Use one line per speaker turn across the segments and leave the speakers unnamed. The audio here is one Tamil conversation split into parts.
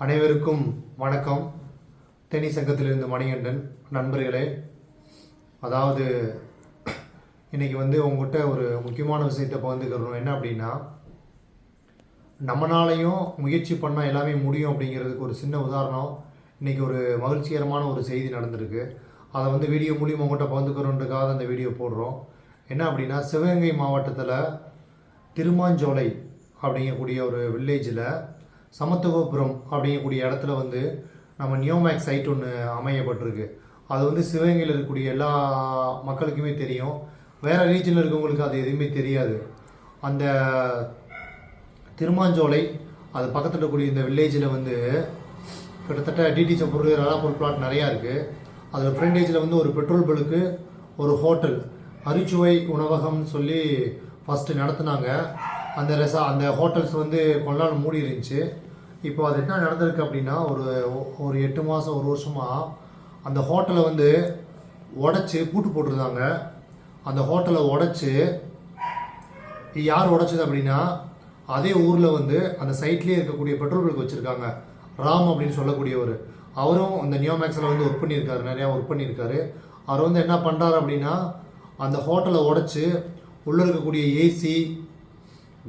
அனைவருக்கும் வணக்கம். தேனி சங்கத்திலிருந்து மணிகண்டன். நண்பர்களே, அதாவது இன்றைக்கி உங்கள்கிட்ட ஒரு முக்கியமான விஷயத்தை பகிர்ந்துக்கிறோம். என்ன அப்படின்னா, நம்மளாலையும் முயற்சி பண்ணால் எல்லாமே முடியும் அப்படிங்கிறதுக்கு ஒரு சின்ன உதாரணம். இன்றைக்கி ஒரு மகிழ்ச்சிகரமான ஒரு செய்தி நடந்திருக்கு. அதை வீடியோ மூலியமாக உங்கள்கிட்ட பகிர்ந்துக்கிறோன்றதுக்காக அந்த வீடியோ போடுறோம். என்ன அப்படின்னா, சிவகங்கை மாவட்டத்தில் திருமாஞ்சோலை அப்படிங்கக்கூடிய ஒரு வில்லேஜில் சமத்துவபுரம் அப்படிங்கக்கூடிய இடத்துல நம்ம நியோமேக்ஸ் சைட் ஒன்று அமையப்பட்டிருக்கு. அது சிவகங்கையில் இருக்கக்கூடிய எல்லா மக்களுக்குமே தெரியும். வேறு ரீஜனில் இருக்கவங்களுக்கு அது எதுவுமே தெரியாது. அந்த திருமாஞ்சோலை அது பக்கத்தில் இருக்கக்கூடிய இந்த வில்லேஜில் கிட்டத்தட்ட டிடிசி பொருள் ராதாபுரம் பிளாட் நிறையா இருக்குது. அதில் ஃப்ரண்டேஜில் ஒரு பெட்ரோல் பல்க்கு, ஒரு ஹோட்டல், அரிச்சுவை உணவகம்னு சொல்லி ஃபஸ்ட்டு நடத்துனாங்க. அந்த ஹோட்டல்ஸ் கொஞ்ச நாள் மூடி இருந்துச்சு. இப்போ அது என்ன நடந்திருக்கு அப்படின்னா, ஒரு 8 மாதம் 1 வருஷமாக அந்த ஹோட்டலை உடச்சி பூட்டு போட்டிருந்தாங்க. அந்த ஹோட்டலை உடச்சி யார் உடைச்சது அப்படின்னா, அதே ஊரில் அந்த சைட்லேயே இருக்கக்கூடிய பெட்ரோல் பல்க் வச்சுருக்காங்க. ராம் அப்படின்னு சொல்லக்கூடியவர். அவரும் அந்த நியோமேக்ஸில் ஒர்க் பண்ணியிருக்காரு, நிறையா ஒர்க் பண்ணியிருக்காரு. அவர் என்ன பண்ணுறாரு அப்படின்னா, அந்த ஹோட்டலை உடச்சி உள்ளே இருக்கக்கூடிய ஏசி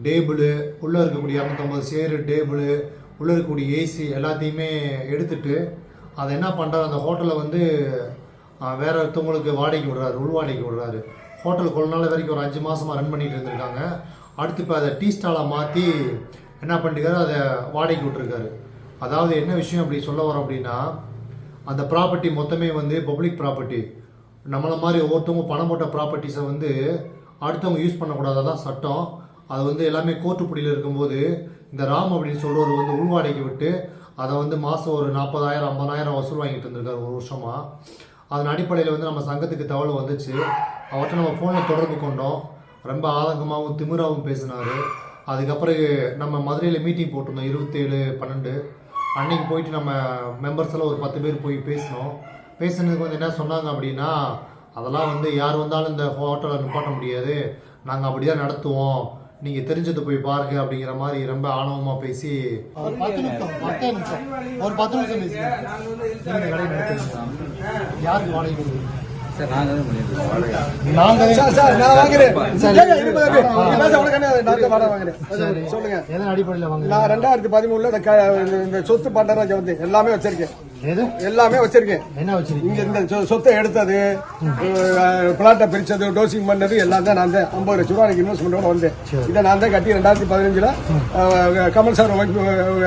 டேபிள், உள்ளே இருக்கக்கூடிய 250 சேரு டேபிள், உள்ளே இருக்கக்கூடிய ஏசி எல்லாத்தையுமே எடுத்துட்டு அதை என்ன பண்ணுறாரு, அந்த ஹோட்டலை வேறு ஒருத்தவங்களுக்கு வாடகைக்கு விடுறாரு, உள்வாடகைக்கு விடுறாரு. ஹோட்டல் கொஞ்ச நாள் வரைக்கும் ஒரு 5 மாதமாக ரன் பண்ணிட்டு இருந்திருக்காங்க. அடுத்து இப்போ அதை டீ ஸ்டாலாக மாற்றி என்ன பண்ணிருக்காரு, அதை வாடகைக்கு விட்டுருக்காரு. அதாவது என்ன விஷயம் அப்படி சொல்ல வரோம் அப்படின்னா, அந்த ப்ராப்பர்ட்டி மொத்தமே பப்ளிக் ப்ராப்பர்ட்டி. நம்மளை மாதிரி ஒவ்வொருத்தவங்க பணம் போட்ட ப்ராப்பர்ட்டிஸை அடுத்தவங்க யூஸ் பண்ணக்கூடாது, தான் சட்டம். அது எல்லாமே கோர்ட்டு பிடியில் இருக்கும்போது இந்த ராம் அப்படின்னு சொல்கிறவர் உள்வாடகைக்கு விட்டு அதை மாதம் ஒரு 40,000 50,000 வசூல் வாங்கிட்டு இருந்திருக்காரு 1 வருஷமாக. அதன் அடிப்படையில் நம்ம சங்கத்துக்கு தகவல் வந்துச்சு. அவர்கிட்ட நம்ம ஃபோனில் தொடர்பு கொண்டோம். ரொம்ப ஆதங்கமாகவும் திமிராகவும் பேசினார். அதுக்கப்புறம் நம்ம மதுரையில் மீட்டிங் போட்டிருந்தோம் 27/12. அன்றைக்கி போயிட்டு நம்ம மெம்பர்ஸ் எல்லாம் ஒரு 10 பேர் போய் பேசினோம். பேசுனதுக்கு என்ன சொன்னாங்க அப்படின்னா, அதெல்லாம் யார் வந்தாலும் இந்த ஹோட்டலை நிப்பாட்ட முடியாது, நாங்கள் அப்படி தான் நடத்துவோம், நீங்கள் தெரிஞ்சது போய் பாருங்க அப்படிங்கிற மாதிரி ரொம்ப ஆணவமாக பேசி ஒரு 10 நிமிஷம் யாருக்கு வாடகை
சொத்து பண்டராஜ எல்லாமே வச்சிருக்கேன். என்ன வச்சிருக்கீங்க? இந்த சொத்தை எடுத்தது, பிளாட்டை பிரிச்சது, டோசிங் பண்ணது எல்லாம் தான் நான் தான் 50 லட்சம் ரூபாய் இன்வெஸ்ட்மெண்டோட வந்தேன். இதை நான் தான் கட்டி 2015 கமல் சார்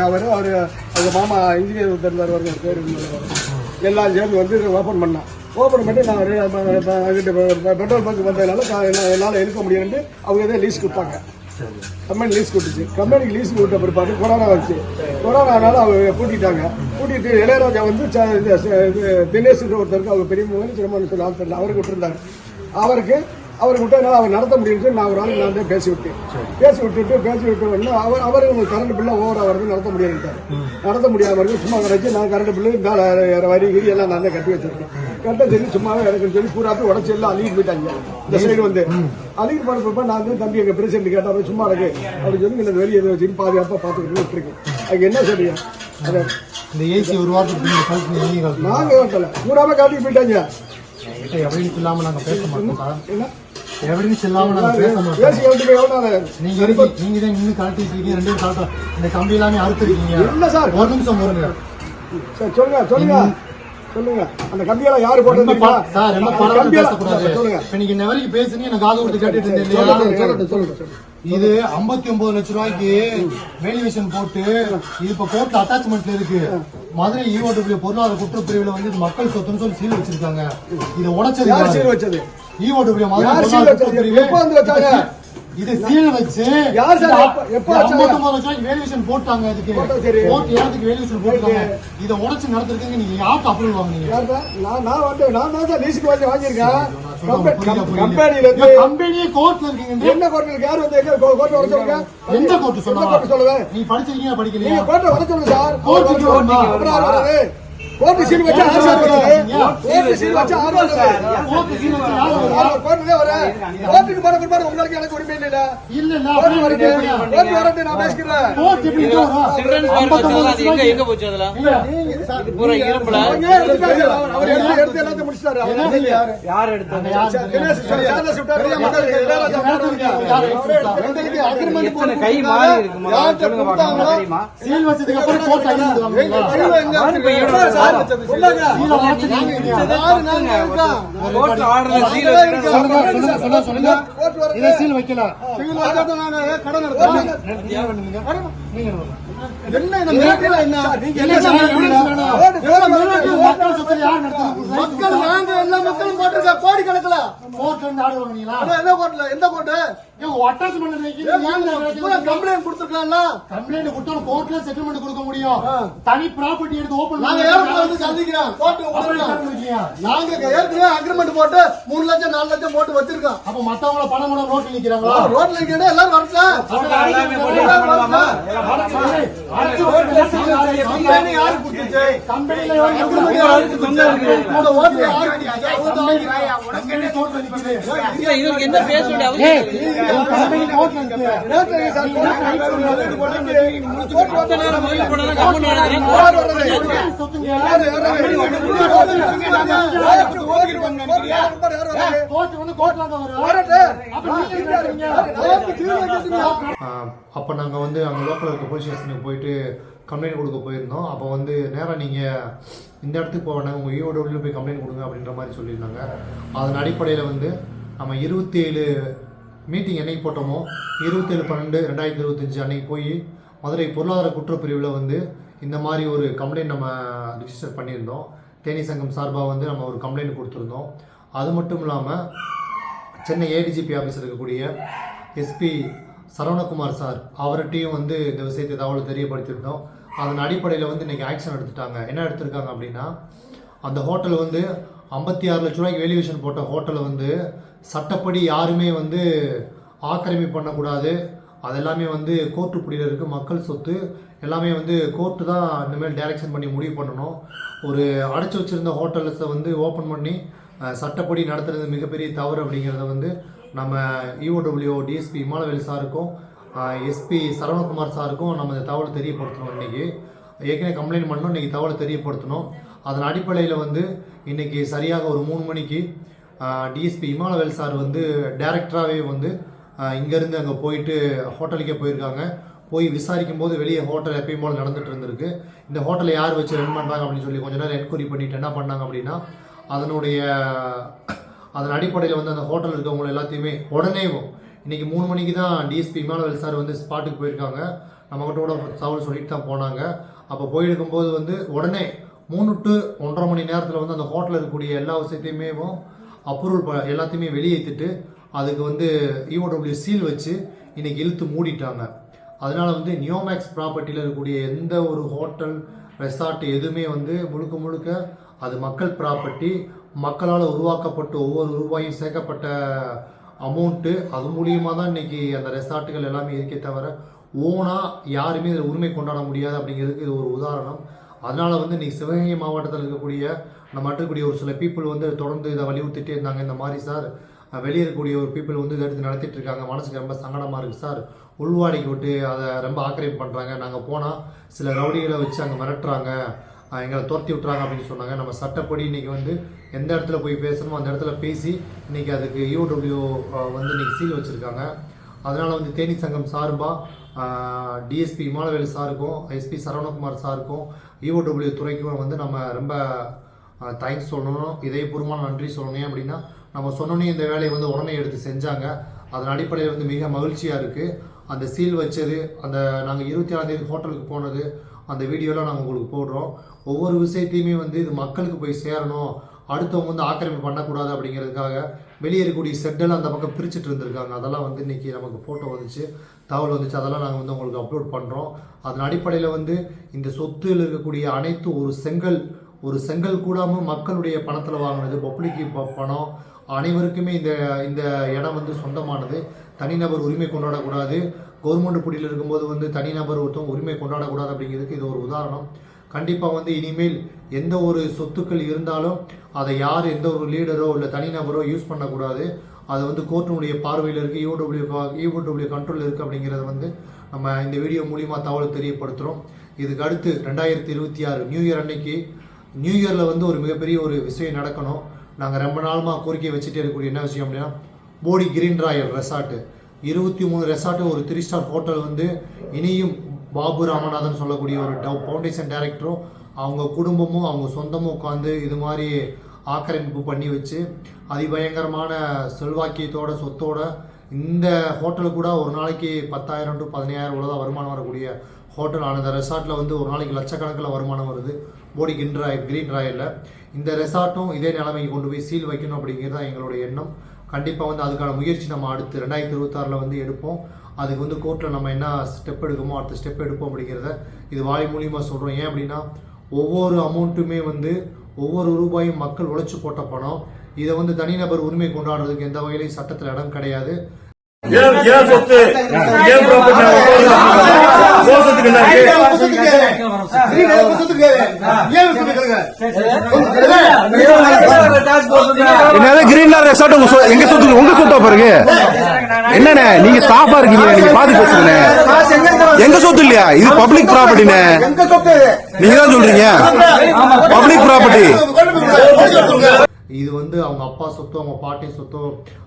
அவர் அவங்க மாமா இன்ஜினியர் இருந்தார், எல்லாம் சேர்ந்து ஓபன் பண்ணான். ஓப்பன் பண்ணி நான் பெட்ரோல் பங்க் வந்ததுனால என்னால் இருக்க முடியும்னு அவங்க தான் லீஸ் கொடுத்தாங்க. கம்பெனி லீஸ் கொடுத்துச்சு. கம்பெனிக்கு லீஸ் கொடுத்த பிற்பாடு கொரோனா வந்துச்சு. கொரோனானால அவங்க பூட்டிட்டாங்க. பூட்டிட்டு இளையராஜா தினேஷ் ஒருத்தருக்கு அவங்க பெரிய மகன் சிரமம் சொல்லி ஆள் அவருக்கு விட்டுருந்தாங்க. அவருக்கு விட்டதுனால அவர் நடத்த முடியும்னு நான் ஒரு ஆளுக்கு நான் தான் பேசி விட்டு உடனே அவர் கரண்ட் பில்லை ஓவராக வருது, நடத்த முடியாமல் இருக்கு. சும்மா வரைக்கும் நான் கரண்ட் பில்லு வரி கிரி எல்லாம் நான் தான் கட்டி வச்சிருக்கேன். கட்ட சொல்லி சும்மாவே எனக்குன்னு சொல்லி பூராத்து உடச்சி எல்லாம் அழிட்டு போயிட்டாங்க. இந்த சைடு அழிட்டு போனப்ப நான் தம்பி எங்கள் பிரசிடண்ட் கேட்டால் சும்மா இருக்கு அப்படின்னு சொல்லி இந்த வெளியே வச்சு பாதுகாப்பாக பார்த்துக்கிட்டு விட்டுருக்கேன். அதுக்கு என்ன சொல்றீங்க?
இந்த ஏசி ஒரு வாரத்துக்கு
நாங்கள் ஓட்டலை, பூராமே காட்டிட்டு போயிட்டாங்க.
எவிடன்ஸ் இல்லாமல் நாங்கள் பேச மாட்டோம். எவிடன்ஸ் இல்லாமல் நாங்கள் பேச மாட்டோம். நீங்கள் தான் நின்று கலட்டிருக்கீங்க. 2 பேரும் கலட்ட இந்த கம்பி எல்லாமே அறுத்துருக்கீங்க.
இல்லை சார்,
ஒரு நிமிஷம் போடுங்க.
சொல்லுங்க அந்த கம்பியெல்லாம் யாரு போட்டது
சார்? என்ன பரவாயில்ல, பேசக்கூடாது. இப்ப நீங்க இன்ன வரைக்கும் பேசுனீங்க, எனக்கு காது கொடுத்து கேட்டுட்டு இருந்தேன். இது 59 லட்சம் ரூபாய்க்கு வேல்யூவேஷன் போட்டு இது இப்ப கோர்ட் அட்டாச்மெண்ட்ல இருக்கு. மதுரை ஈஓடபிள்யூ பொருளாதார குற்றப்பிரிவுல இது மக்கள் சொத்துன்னு சொல்லி சீல் வச்சிருக்காங்க. இதை உடைச்சது ஈஓடபிள்யூ மதுரை. இது சீல் வச்சு 59 லட்சம் வேல்யூவேஷன் போட்டாங்க. அதுக்கு கோர்ட் ஏறதுக்கு வேல்யூவேஷன் போட்டாங்க. இதை உடைச்சு நடத்திருக்கீங்க. நீங்க யாருக்கு அப்ரூவல் வாங்குனீங்க?
நான் லீஸுக்கு வாங்கியிருக்கேன்.
கம்பெனியே கோர்ட்ல இருக்கீங்க.
என்ன கோர்ட்ல யார் கோர்ட் வர சொல்லுங்க.
எந்த கோர்ட் சொல்லுங்க? நீ படிச்சிருக்கீங்க படிக்கலையா?
கோர்ட் வர சொல்லுங்க சார். கோர்ட்டு சீல் வச்சு ஆறு கோர்ட்டு சீல் வச்சு ஆறு கோர்ட்டுல வர கோர்ட்டுக்கு போற பிற்பாடு உங்களுக்கு எனக்கு உரிமை இல்ல கோர்ட்டு வரட்டு நான் பேசிக்கிறேன்
எங்க போச்சு அதெல்லாம் இது பூரா இரும்புல
அவர் எடுத்து எல்லாத்தையும் முடிச்சிட்டாரு
யார் எடுத்தாங்க எத்தனை கை மாறி இருக்குமா சொல்லுங்க பாக்கலாம் தெரியுமா
சீல் வச்சதுக்கு அப்புறம் கோர்ட்
கோர்ட் ஆர்டர்ல சீல்
இதை சீல் வைக்கல மக்கள் நாங்க எல்லா மக்களும் போட்டிருக்க கோடி கணக்குல கோர்ட்ல இருந்து ஆர்டர் வாங்குனீங்களா எந்த கோர்ட்ல எந்த கோர்ட் அட்டாச் பண்ண கம்ப்ளைண்ட் கொடுத்துருக்கலாம்ல கம்ப்ளைண்ட் கொடுத்தா கோர்ட்ல செட்டில்மெண்ட் கொடுக்க முடியும் தனி ப்ராப்பர்ட்டி எடுத்து ஓபன் நாங்க ஏற்கனவே வந்து சந்திக்கிறோம் நாங்க ஏற்கனவே அக்ரிமெண்ட் போட்டு 3 லட்சம் 4 லட்சம் போட்டு வச்சிருக்கோம் அப்ப மத்தவங்கள பணம் கூட ரோட்ல நிக்கிறாங்களா ரோட்ல நிக்கிறேன் எல்லாரும் வரட்டும் கம்பெனி யாரு கொடுத்துச்சு கம்பெனில
இதுக்கு என்ன பேச வேண்டிய அவசியம்
கம்பெனி கோர்ட்ல இருக்கு அப்ப நாங்க வந்து அங்க லோக்கல் இருக்க போலீஸ் ஸ்டேஷனுக்கு போயிட்டு கம்ப்ளைண்ட் கொடுக்க போயிருந்தோம். அப்போ வந்து நேராக நீங்கள் இந்த இடத்துக்கு போக வேணாம், உங்கள் ஈஓடபிள்யூ போய் கம்ப்ளைண்ட் கொடுங்க அப்படின்ற மாதிரி சொல்லியிருந்தாங்க. அதன் அடிப்படையில் வந்து நம்ம 27 மீட்டிங் என்னைக்கு போட்டோமோ 27/12/2025 அன்னைக்கு போய் மதுரை பொருளாதார குற்றப்பிரிவில் வந்து இந்த மாதிரி ஒரு கம்ப்ளைண்ட் நம்ம ரிஜிஸ்டர் பண்ணியிருந்தோம். தேனி சங்கம் சார்பாக வந்து நம்ம ஒரு கம்ப்ளைண்ட் கொடுத்துருந்தோம். அது மட்டும் இல்லாமல் சென்னை ஏடிஜிபி ஆஃபீஸில் இருக்கக்கூடிய எஸ்பி சரவணகுமார் சார் அவர்கிட்டையும் வந்து இந்த விஷயத்தை தகவல் தெரியப்படுத்தியிருந்தோம். அதன் அடிப்படையில் வந்து இன்றைக்கி ஆக்ஷன் எடுத்துட்டாங்க. என்ன எடுத்திருக்காங்க அப்படின்னா, அந்த ஹோட்டல் வந்து 56 லட்ச ரூபாய்க்கு வேல்யூவேஷன் போட்ட ஹோட்டலை வந்து சட்டப்படி யாருமே வந்து ஆக்கிரமிப்பு பண்ணக்கூடாது, அதெல்லாமே வந்து கோர்ட்டு பிடியில் இருக்குது, மக்கள் சொத்து எல்லாமே வந்து கோர்ட்டு தான் இனிமேல் டைரக்ஷன் பண்ணி முடிவு பண்ணணும். ஒரு அடைச்சி வச்சுருந்த ஹோட்டல்ஸை வந்து ஓப்பன் பண்ணி சட்டப்படி நடத்துறது மிகப்பெரிய தவறு அப்படிங்கிறத வந்து நம்ம இஓடபிள்யூ டிஎஸ்பி இமாலவேல் சாருக்கும் எஸ்பி சரவணகுமார் சாருக்கும் நம்ம இந்த தகவலை தெரியப்படுத்தணும். இன்றைக்கி ஏற்கனவே கம்ப்ளைண்ட் பண்ணோம், இன்றைக்கி தகவலை தெரியப்படுத்தணும். அதன் அடிப்படையில் வந்து இன்றைக்கி சரியாக ஒரு 3 மணிக்கு டிஎஸ்பி இமாலவேல் சார் வந்து டைரக்டராகவே வந்து இங்கேருந்து அங்கே போயிட்டு ஹோட்டலுக்கே போயிருக்காங்க. போய் விசாரிக்கும் போது வெளியே ஹோட்டல் எப்பயும் போல் நடந்துகிட்டு இருந்திருக்கு. இந்த ஹோட்டலை யார் வச்சு ரன் பண்ணுறாங்க அப்படின்னு சொல்லி கொஞ்ச நேரம் என்கொயரி பண்ணிட்டு என்ன பண்ணாங்க அப்படின்னா, அதன் அடிப்படையில் வந்து அந்த ஹோட்டலில் இருக்கவங்க எல்லாத்தையுமே உடனே இன்றைக்கி 3 மணிக்கு தான் டிஎஸ்பி இமானுவேல் சார் வந்து ஸ்பாட்டுக்கு போயிருக்காங்க. நம்மகிட்ட கூட தகவல் சொல்லிட்டு தான் போனாங்க. அப்போ போயிருக்கும்போது வந்து உடனே 3 to 1.5 மணி நேரத்தில் வந்து அந்த ஹோட்டலில் இருக்கக்கூடிய எல்லா விஷயத்தையுமே அப்ரூவல் எல்லாத்தையுமே வெளியேற்றிட்டு அதுக்கு வந்து இஓடபிள்யூ சீல் வச்சு இன்றைக்கி இழுத்து மூடிட்டாங்க. அதனால் வந்து நியோமேக்ஸ் ப்ராப்பர்ட்டியில் இருக்கக்கூடிய எந்த ஒரு ஹோட்டல் ரெசார்ட் எதுவுமே வந்து முழுக்க முழுக்க அது மக்கள் ப்ராப்பர்ட்டி, மக்களால் உருவாக்கப்பட்டு ஒவ்வொரு ரூபாயும் சேர்க்கப்பட்ட அமௌண்ட்டு, அது மூலியமாக தான் இன்றைக்கி அந்த ரெசார்ட்டுகள் எல்லாமே இருக்கே தவிர ஓனாக யாருமே இதில் உரிமை கொண்டாட முடியாது அப்படிங்கிறதுக்கு இது ஒரு உதாரணம். அதனால் வந்து இன்றைக்கி சிவகங்கை மாவட்டத்தில் இருக்கக்கூடிய நம்ம இருக்கக்கூடிய ஒரு சில பீப்புள் வந்து தொடர்ந்து இதை வலியுறுத்திட்டே இருந்தாங்க. இந்த மாதிரி சார் வெளியே இருக்கக்கூடிய ஒரு பீப்புள் வந்து இதை எடுத்து நடத்திட்டு இருக்காங்க, மனசுக்கு ரொம்ப சங்கடமாக இருக்குது சார், உள்வாடிக்கு விட்டு அதை ரொம்ப ஆக்கிரமிப்பு பண்ணுறாங்க, நாங்கள் போனால் சில ரவுடிகளை வச்சு அங்கே மிரட்டுறாங்க, எங்களை துரத்தி விட்டுறாங்க அப்படின்னு சொன்னாங்க. நம்ம சட்டப்படி இன்றைக்கி வந்து எந்த இடத்துல போய் பேசணுமோ அந்த இடத்துல பேசி இன்றைக்கி அதுக்கு இஓடபிள்யூ வந்து இன்றைக்கி சீல் வச்சுருக்காங்க. அதனால் வந்து தேனி சங்கம் சார்பாக டிஎஸ்பி இமானுவேல் சாருக்கும் எஸ்பி சரவணகுமார் சாருக்கும் இஓடபிள்யூ துறைக்கும் வந்து நம்ம ரொம்ப தேங்க்ஸ் சொல்லணும், இதயபூர்வமான நன்றி சொல்லணும். அப்படின்னா நம்ம சொன்னோன்னே இந்த வேலையை வந்து உடனே எடுத்து செஞ்சாங்க. அதன் அடிப்படையில் வந்து மிக மகிழ்ச்சியாக இருக்குது. அந்த சீல் வச்சது, அந்த நாங்கள் 27ஆம் தேதி ஹோட்டலுக்கு போனது, அந்த வீடியோலாம் நாங்கள் உங்களுக்கு போடுறோம். ஒவ்வொரு விஷயத்தையுமே வந்து இது மக்களுக்கு போய் சேரணும், அடுத்தவங்க வந்து ஆக்கிரமிப்பு பண்ணக்கூடாது அப்படிங்கிறதுக்காக வெளியே இருக்கக்கூடிய செட்டெல்லாம் அந்த பக்கம் பிரிச்சுட்டு இருந்திருக்காங்க. அதெல்லாம் வந்து இன்றைக்கி நமக்கு ஃபோட்டோ வந்துச்சு, தகவல் வந்துச்சு, அதெல்லாம் நாங்கள் வந்து உங்களுக்கு அப்லோட் பண்ணுறோம். அதன் அடிப்படையில் வந்து இந்த சொத்தில் இருக்கக்கூடிய அனைத்து ஒரு செங்கல் கூடாமல் மக்களுடைய பணத்தில் வாங்கினது, பப்ளிக்கு பணம், அனைவருக்குமே இந்த இடம் வந்து சொந்தமானது. தனிநபர் உரிமை கொண்டாடக்கூடாது, கவர்மெண்ட் பிடியில் இருக்கும்போது வந்து தனிநபர் ஒருத்தவங்க உரிமை கொண்டாடக்கூடாது அப்படிங்கிறதுக்கு இது ஒரு உதாரணம். கண்டிப்பாக வந்து இனிமேல் எந்த ஒரு சொத்துக்கள் இருந்தாலும் அதை யார் எந்த ஒரு லீடரோ இல்லை தனிநபரோ யூஸ் பண்ணக்கூடாது. அது வந்து கோர்ட்டினுடைய பார்வையில் இருக்குது, ஈஓடபிள்யூ கண்ட்ரோலில் இருக்குது அப்படிங்கிறத வந்து நம்ம இந்த வீடியோ மூலிமா தகவல் தெரியப்படுத்துகிறோம். இதுக்கு அடுத்து 2026 நியூ இயர் அன்னைக்கு நியூ இயரில் வந்து ஒரு மிகப்பெரிய ஒரு விஷயம் நடக்கணும். நாங்கள் ரொம்ப நாளமாக கோரிக்கை வச்சுட்டே இருக்கக்கூடிய என்ன விஷயம் அப்படின்னா, போடி கிரீன் ராயல் ரெசார்ட்டு 23 ரெசார்ட்டு ஒரு 3 ஸ்டார் ஹோட்டல் வந்து இனியும் பாபு ராமநாதன் சொல்லக்கூடிய ஒரு ஃபவுண்டேஷன் டைரக்டரும் அவங்க குடும்பமும் அவங்க சொந்தமும் உட்காந்து இது மாதிரி ஆக்கிரமிப்பு பண்ணி வச்சு அதிபயங்கரமான செல்வாக்கியத்தோட சொத்தோட இந்த ஹோட்டலுக்கு கூட ஒரு நாளைக்கு 10,000 to 15,000 இவ்வளோதான் வருமானம் வரக்கூடிய ஹோட்டல். ஆனால் இந்த ரெசார்ட்டில் வந்து ஒரு நாளைக்கு லட்சக்கணக்கில் வருமானம் வருது போடி கிரீன் ராயலில். இந்த ரெசார்ட்டும் இதே நிலைமைக்கு கொண்டு போய் சீல் வைக்கணும் அப்படிங்கிறது தான் எங்களுடைய எண்ணம். கண்டிப்பாக வந்து அதுக்கான முயற்சி நம்ம அடுத்து 2026 வந்து எடுப்போம். அதுக்கு வந்து கோர்ட்டில் நம்ம என்ன ஸ்டெப் எடுக்கமோ அடுத்த ஸ்டெப் எடுப்போம் அப்படிங்கிறத இது வாய் மூலியமாக சொல்கிறோம். ஏன் அப்படின்னா ஒவ்வொரு அமௌண்ட்டுமே வந்து ஒவ்வொரு ரூபாயும் மக்கள் உழைச்சி போட்ட பணம். இதை வந்து தனிநபர் உரிமை கொண்டாடுறதுக்கு எந்த வகையிலையும் சட்டத்தில் இடம் கிடையாது.
கிரீன் ரெசார்ட் எங்க சொத்து உங்க சொத்தா பாருங்க. என்னண்ணே நீங்க ஸ்டாஃபா இருக்கீங்க, நீங்க பாத்து பேசுங்க. எங்க சொத்து இல்லையா, இது பப்ளிக் ப்ராப்பர்ட்டினே. நீங்க தான் சொல்றீங்க பப்ளிக் ப்ராப்பர்ட்டி.
இது வந்து அவங்க அப்பா சொத்தோ அவங்க பாட்டி சொத்தோ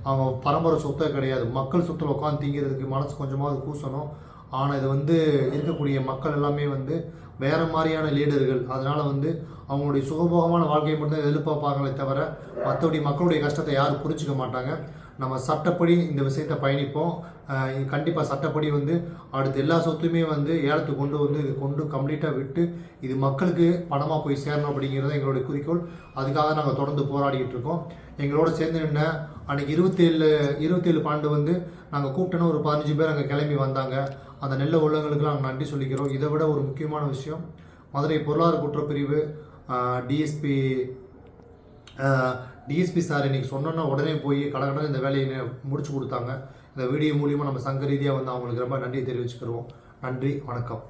அவங்க பரம்பரை சொத்தோ கிடையாது. மக்கள் சொத்தில் உட்காந்து தீங்கிறதுக்கு மனசு கொஞ்சமாவது கூசணும். ஆனால் இது வந்து இருக்கக்கூடிய மக்கள் எல்லாமே வந்து வேற மாதிரியான லீடர்கள். அதனால வந்து அவங்களுடைய சுகபோகமான வாழ்க்கையை மட்டும் எதிர்பார்ப்பாங்களே தவிர மற்றபடி மக்களுடைய கஷ்டத்தை யாரும் புரிஞ்சுக்க மாட்டாங்க. நம்ம சட்டப்படி இந்த விஷயத்தை பயணிப்போம். கண்டிப்பாக சட்டப்படி வந்து அடுத்த எல்லா சொத்துமே வந்து ஏலத்துக்கு கொண்டு வந்து இது கொண்டு கம்ப்ளீட்டாக விட்டு இது மக்களுக்கு பணமாக போய் சேரணும் அப்படிங்கிறது எங்களுடைய குறிக்கோள். அதுக்காக நாங்கள் தொடர்ந்து போராடிக்கிட்டு இருக்கோம். எங்களோட சேர்ந்து நின்ன அன்றைக்கி 27/12 வந்து நாங்கள் கூப்பிட்டோன்னா ஒரு 15 பேர் அங்கே கிளம்பி வந்தாங்க. அந்த நல்ல உள்ளங்களுக்கெல்லாம் நாங்கள் நன்றி சொல்லிக்கிறோம். இதை விட ஒரு முக்கியமான விஷயம், மதுரை பொருளாதார குற்றப்பிரிவு டிஎஸ்பி சார் இன்னைக்கு சொன்னோன்னா உடனே போய் கடகடன்னு இந்த வேலையை முடிச்சு கொடுத்தாங்க. இந்த வீடியோ மூலியமாக நம்ம சங்க ரீதியாக வந்து அவங்களுக்கு ரொம்ப நன்றி தெரிவிச்சுக்கிறோம். நன்றி, வணக்கம்.